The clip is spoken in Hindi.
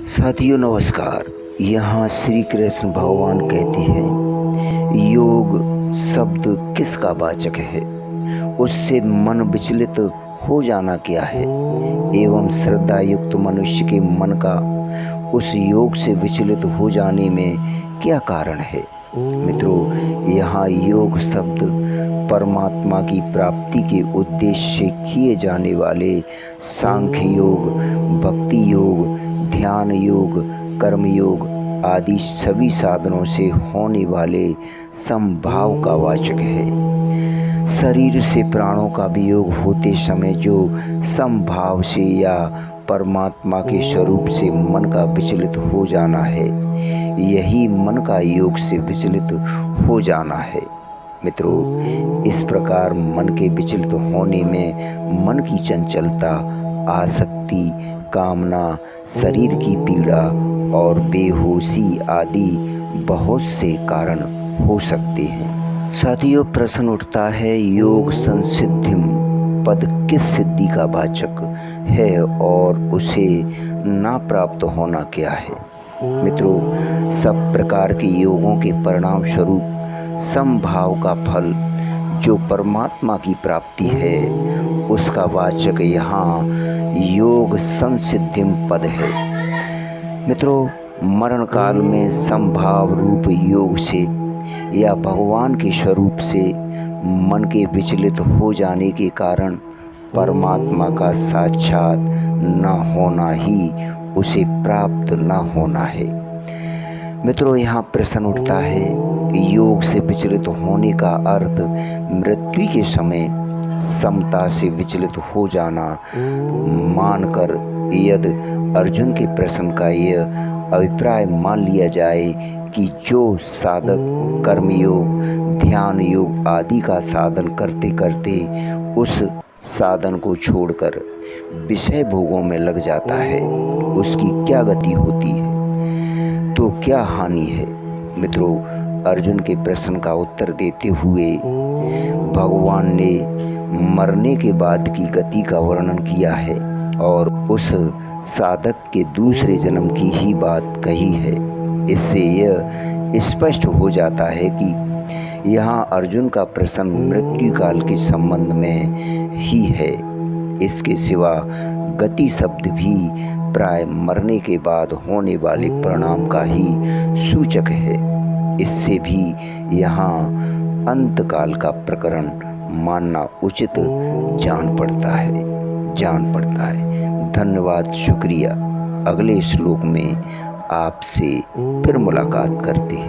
साथियों नमस्कार। यहाँ श्री कृष्ण भगवान कहते हैं, योग शब्द किसका वाचक है, उससे मन विचलित हो जाना क्या है एवं श्रद्धा युक्त मनुष्य के मन का उस योग से विचलित हो जाने में क्या कारण है। मित्रों, यहाँ योग शब्द परमात्मा की प्राप्ति के उद्देश्य से किए जाने वाले सांख्य योग, भक्ति योग, ध्यान योग, कर्म योग आदि सभी साधनों से होने वाले समभाव का वाचक है। शरीर से प्राणों का वियोग होते समय जो समभाव से या परमात्मा के स्वरूप से मन का विचलित हो जाना है, यही मन का योग से विचलित हो जाना है। मित्रों, इस प्रकार मन के विचलित होने में मन की चंचलता, आसक्ति, कामना, शरीर की पीड़ा और बेहोशी आदि बहुत से कारण हो सकते हैं। साथियों, प्रश्न उठता है, योग संसिद्धिम पद किस सिद्धि का वाचक है और उसे ना प्राप्त होना क्या है। मित्रों, सब प्रकार के योगों के परिणाम स्वरूप समभाव का फल जो परमात्मा की प्राप्ति है, उसका वाचक यहाँ योग संसिद्धिम पद है। मित्रों, मरण काल में समभाव रूप योग से या भगवान के स्वरूप से मन के विचलित हो जाने के कारण परमात्मा का साक्षात न होना ही उसे प्राप्त न होना है। मित्रों, यहाँ प्रश्न उठता है, योग से विचलित होने का अर्थ मृत्यु के समय समता से विचलित हो जाना मानकर यदि अर्जुन के प्रश्न का यह अभिप्राय मान लिया जाए कि जो साधक कर्मयोग, ध्यान योग आदि का साधन करते करते उस साधन को छोड़कर विषय भोगों में लग जाता है, उसकी क्या गति होती है, तो क्या हानि है। मित्रों, अर्जुन के प्रश्न का उत्तर देते हुए भगवान ने मरने के बाद की गति का वर्णन किया है और उस साधक के दूसरे जन्म की ही बात कही है। इससे यह स्पष्ट हो जाता है कि यहाँ अर्जुन का प्रश्न मृत्यु काल के संबंध में ही है। इसके सिवा गति शब्द भी प्राय मरने के बाद होने वाले परिणाम का ही सूचक है। इससे भी यहाँ अंतकाल का प्रकरण मानना उचित जान पड़ता है। धन्यवाद, शुक्रिया। अगले श्लोक में आपसे फिर मुलाकात करते हैं।